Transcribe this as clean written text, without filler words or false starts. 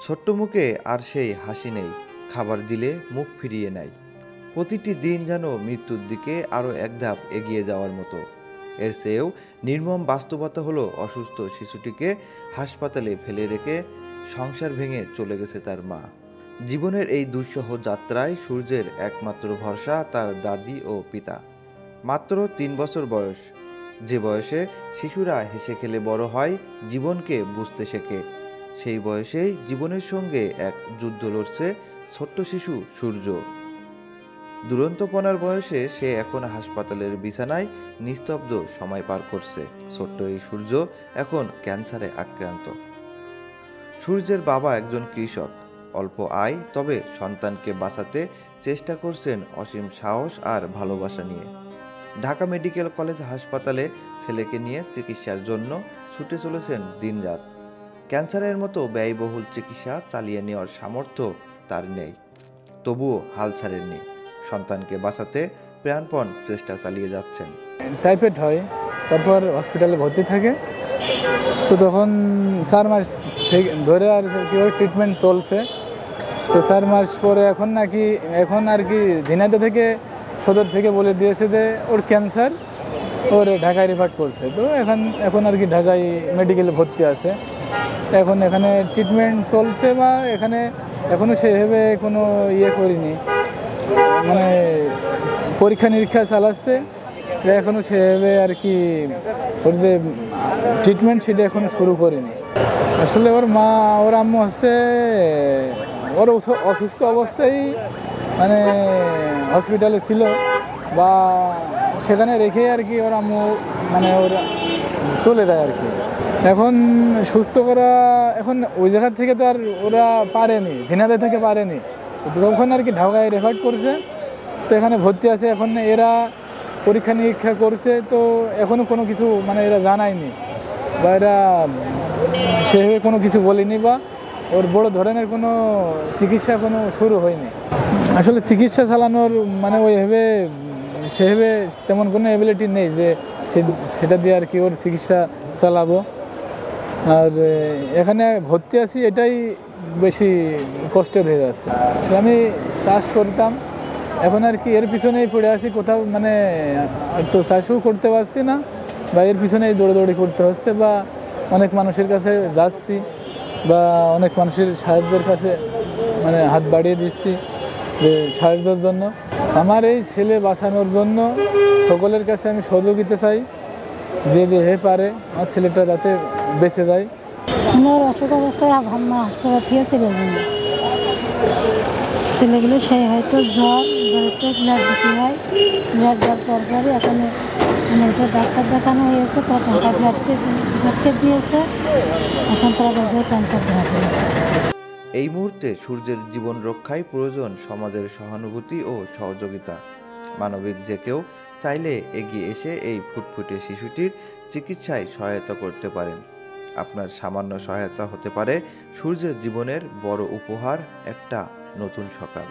ছোট্ট মুখে আর সেই হাসি নেই, খাবার দিলে মুখ ফিরিয়ে নেয়। প্রতিটি দিন যেন মৃত্যুর দিকে আরও এক ধাপ এগিয়ে যাওয়ার মতো। এর চেয়েও নির্মম বাস্তবতা হলো অসুস্থ শিশুটিকে হাসপাতালে ফেলে রেখে সংসার ভেঙে চলে গেছে তার মা। জীবনের এই দুঃসহ যাত্রায় সূর্যের একমাত্র ভরসা তার দাদি ও পিতা। মাত্র ৩ বছর বয়স, যে বয়সে শিশুরা হেসে খেলে বড় হয়, জীবনকে বুঝতে শেখে, সেই বয়সেই জীবনের সঙ্গে এক যুদ্ধ লড়ছে ছোট্ট শিশু সূর্য। দুরন্তপনার বয়সে সে এখন হাসপাতালের বিছানায় নিস্তব্ধ সময় পার করছে। ছোট্ট এই সূর্য এখন ক্যান্সারে আক্রান্ত। সূর্যের বাবা একজন কৃষক, অল্প আয়, তবে সন্তানকে বাঁচাতে চেষ্টা করছেন অসীম সাহস আর ভালোবাসা নিয়ে। ঢাকা মেডিকেল কলেজ হাসপাতালে ছেলেকে নিয়ে চিকিৎসার জন্য ছুটে চলেছেন দিনরাত। ক্যান্সারের মতো ব্যয়বহুল চিকিৎসা চালিয়ে নেওয়ার সামর্থ্য তার নেই, তবুও হাল ছাড়েননি। সন্তানকে বাঁচাতে প্রাণপণ চেষ্টা চালিয়ে যাচ্ছেন। টাইফয়েড হয়, তারপর হসপিটালে ভর্তি থাকে। তো তখন 4 মাস থেকে ধরে আর কি ওর ট্রিটমেন্ট চলছে। তো 4 মাস পরে এখন আর কি ঝিনাইদহ থেকে সদর থেকে বলে দিয়েছে যে ওর ক্যান্সার, ওর ঢাকায় রেফার করছে। তো এখন আর কি ঢাকায় মেডিকেলে ভর্তি আছে। এখন এখানে ট্রিটমেন্ট চলছে, বা এখানে এখনও সেভাবে কোনো করিনি, মানে পরীক্ষা নিরীক্ষা চালাচ্ছে। এখনও সেভাবে আর কি ওর যে ট্রিটমেন্ট সেটা এখনও শুরু করিনি। আসলে ওর আম্মু হচ্ছে ওর অসুস্থ অবস্থায় মানে হসপিটালে ছিল, বা সেখানে রেখে আর কি ওর আম্মু মানে ওরা চলে যায় আর কি। এখন সুস্থ করা, এখন ওই জায়গা থেকে তো আর ওরা পারেনি, ঝিনাইদহ থেকে পারেনি, তখন আর কি ঢাকায় রেফার করছে। তো এখানে ভর্তি আছে। এখন এরা পরীক্ষা নিরীক্ষা করছে, তো এখনও কোনো কিছু মানে এরা জানায়নি, বা এরা সেভাবে কোনো কিছু বলেনি, বা ওর বড় ধরনের কোনো চিকিৎসা কোনো শুরু হয়নি। আসলে চিকিৎসা চালানোর মানে সেভাবে তেমন কোনো অ্যাবিলিটি নেই যে সেটা দিয়ে আর কি ওর চিকিৎসা চালাবো। আর এখানে ভর্তি আছি, এটাই বেশি কষ্টের হয়ে যাচ্ছে। আমি চাষ করতাম, এখন আর কি এর পিছনেই পড়ে আছি, কোথাও মানে আর তো চাষও করতে পারছি না, বা এর পিছনেই দৌড়াদৌড়ি করতে হচ্ছে, বা অনেক মানুষের কাছে যাচ্ছি, বা অনেক মানুষের সাহায্যের কাছে মানে হাত বাড়িয়ে দিচ্ছি যে সাহায্যের জন্য। আমার এই ছেলে বাঁচানোর জন্য সকলের কাছে আমি সহযোগিতা চাই, যে পারে আমার ছেলেটা যাতে বেঁচে যায়। আমার অসুখ অবস্থায় হাসপাতাল থেকে ছেলেগুলো সেই হয়তো জ্বরতে ব্লাড দিতে হয়, ব্লাড দেওয়ার পরপরই এখন যে ডাক্তার দেখানো হয়েছে, তার ঢাকা ব্লাডকে দিয়েছে, এখন তারা বলছে ক্যান্সার ধরা পড়েছে। এই মুহূর্তে সূর্যের জীবন রক্ষায় প্রয়োজন সমাজের সহানুভূতি ও সহযোগিতা। মানবিক যে কেউ চাইলে এগিয়ে এসে এই ফুটফুটে শিশুটির চিকিৎসায় সহায়তা করতে পারেন। আপনার সামান্য সহায়তা হতে পারে সূর্যের জীবনের বড় উপহার, একটা নতুন সকাল।